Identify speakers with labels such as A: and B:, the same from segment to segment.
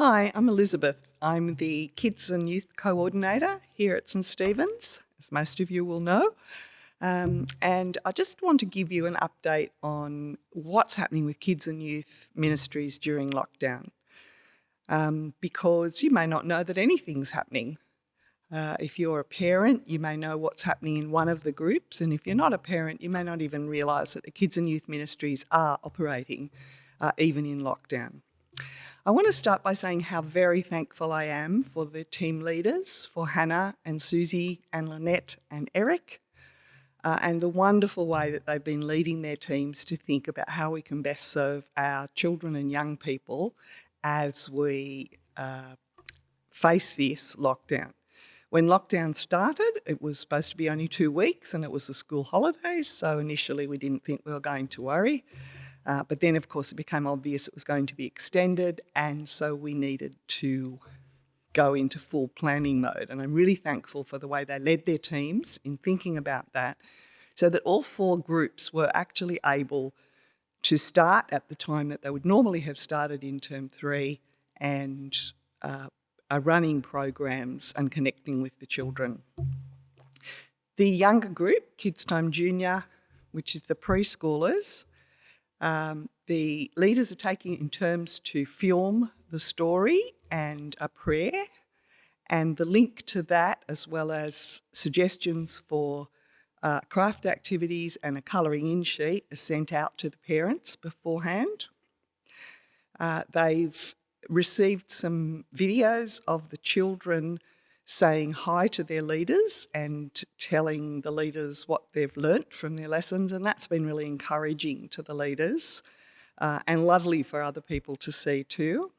A: Hi, I'm Elizabeth. I'm the Kids and Youth Coordinator here at St Stephen's, as most of you will know. And I just want to give you an update on what's happening with kids and youth ministries during lockdown, because you may not know that anything's happening. If you're a parent, you may know what's happening in one of the groups, and if you're not a parent, you may not even realise that the kids and youth ministries are operating even in lockdown. I want to start by saying how very thankful I am for the team leaders, for Hannah and Susie and Lynette and Eric, and the wonderful way that they've been leading their teams to think about how we can best serve our children and young people as we face this lockdown. When lockdown started, it was supposed to be only 2 weeks and it was the school holidays, so initially we didn't think we were going to worry. But then, of course, it became obvious it was going to be extended, and so we needed to go into full planning mode. And I'm really thankful for the way they led their teams in thinking about that, so that all 4 groups were actually able to start at the time that they would normally have started in Term 3 and are running programs and connecting with the children. The younger group, Kids Time Junior, which is the preschoolers, the leaders are taking it in terms to film the story and a prayer, and the link to that, as well as suggestions for craft activities and a colouring in sheet, are sent out to the parents beforehand. They've received some videos of the children saying hi to their leaders and telling the leaders what they've learnt from their lessons, and that's been really encouraging to the leaders and lovely for other people to see too.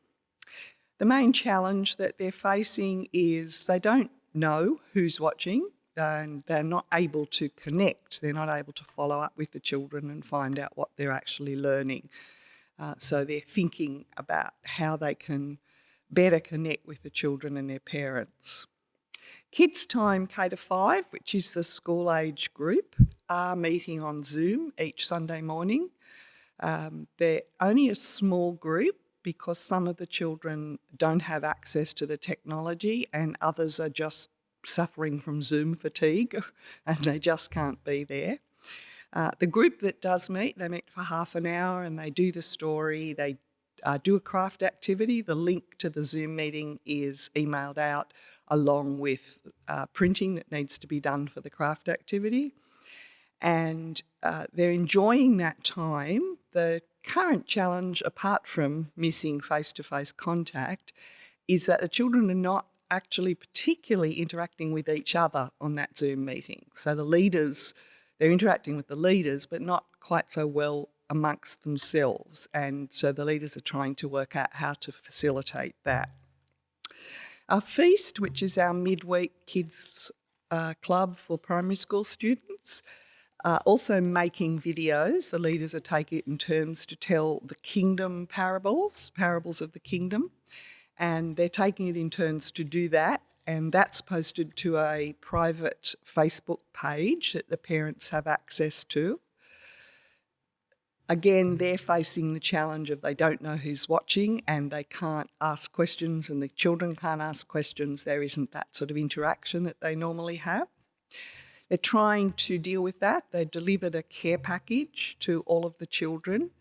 A: The main challenge that they're facing is they don't know who's watching, and they're not able to connect. They're not able to follow up with the children and find out what they're actually learning. So they're thinking about how they can better connect with the children and their parents. Kids Time K-5, which is the school age group, are meeting on Zoom each Sunday morning. They're only a small group because some of the children don't have access to the technology and others are just suffering from Zoom fatigue and they just can't be there. The group that does meet, they meet for half an hour and they do the story, they do a craft activity. The link to the Zoom meeting is emailed out along with printing that needs to be done for the craft activity. And they're enjoying that time. The current challenge, apart from missing face-to-face contact, is that the children are not actually particularly interacting with each other on that Zoom meeting. So the leaders, they're interacting with the leaders, but not quite so well amongst themselves. And so the leaders are trying to work out how to facilitate that. Our Feast, which is our midweek kids club for primary school students, also making videos. The leaders are taking it in turns to tell the kingdom parables of the kingdom, and they're taking it in turns to do that, and that's posted to a private Facebook page that the parents have access to. Again, they're facing the challenge of they don't know who's watching and they can't ask questions and the children can't ask questions. There isn't that sort of interaction that they normally have. They're trying to deal with that. They've delivered a care package to all of the children,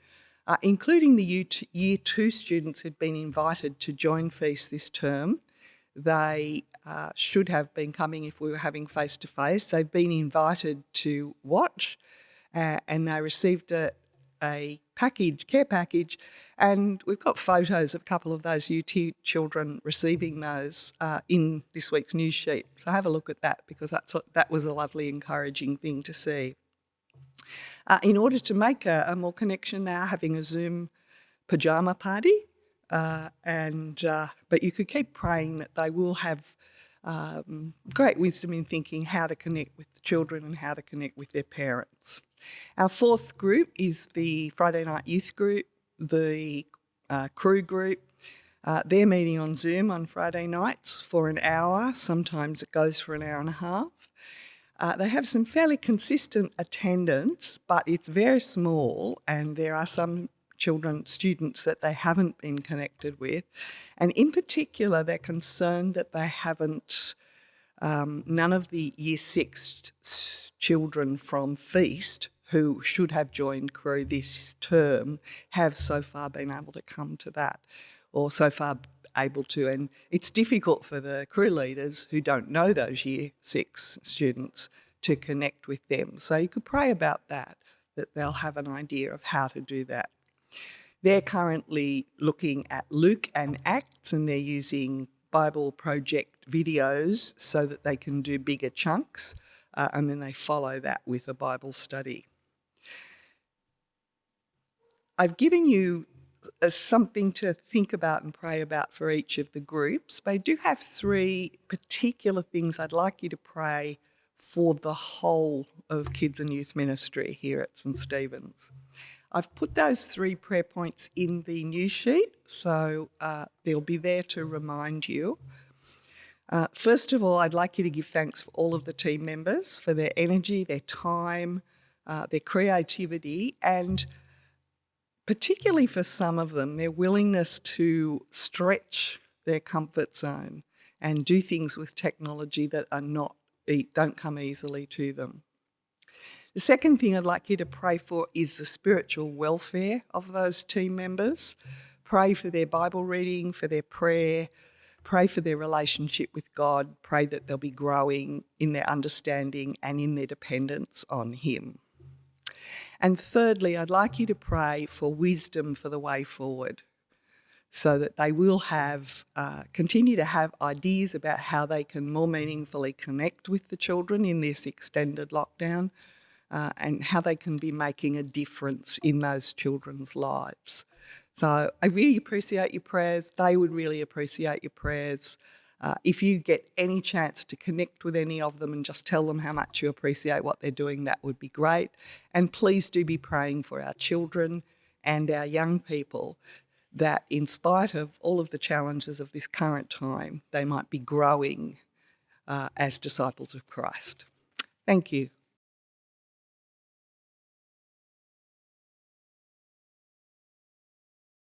A: including the Year 2 students who'd been invited to join Feast this term. They should have been coming if we were having face-to-face. They've been invited to watch and they received a care package, and we've got photos of a couple of those UT children receiving those in this week's news sheet. So have a look at that because that was a lovely, encouraging thing to see. In order to make a more connection, they are having a Zoom pyjama party, but you could keep praying that they will have great wisdom in thinking how to connect with the children and how to connect with their parents. Our 4th group is the Friday night youth group, the crew group. They're meeting on Zoom on Friday nights for an hour. Sometimes it goes for an hour and a half. They have some fairly consistent attendance, but it's very small and there are some students that they haven't been connected with. And in particular, they're concerned that they haven't, none of the Year 6 children from Feast who should have joined Cru this term have so far been able to come to that, or so far able to. And it's difficult for the Cru leaders who don't know those Year 6 students to connect with them. So you could pray about that they'll have an idea of how to do that. They're currently looking at Luke and Acts, and they're using Bible Project videos so that they can do bigger chunks, and then they follow that with a Bible study. I've given you something to think about and pray about for each of the groups, but I do have 3 particular things I'd like you to pray for the whole of Kids and Youth Ministry here at St Stephen's. I've put those 3 prayer points in the news sheet, so they'll be there to remind you. First of all, I'd like you to give thanks for all of the team members, for their energy, their time, their creativity, and particularly for some of them, their willingness to stretch their comfort zone and do things with technology that don't come easily to them. The second thing I'd like you to pray for is the spiritual welfare of those team members. Pray for their Bible reading, for their prayer, pray for their relationship with God, pray that they'll be growing in their understanding and in their dependence on Him. And thirdly, I'd like you to pray for wisdom for the way forward, so that they will continue to have ideas about how they can more meaningfully connect with the children in this extended lockdown, and how they can be making a difference in those children's lives. So I really appreciate your prayers. They would really appreciate your prayers. If you get any chance to connect with any of them and just tell them how much you appreciate what they're doing, that would be great. And please do be praying for our children and our young people, that in spite of all of the challenges of this current time, they might be growing as disciples of Christ. Thank you.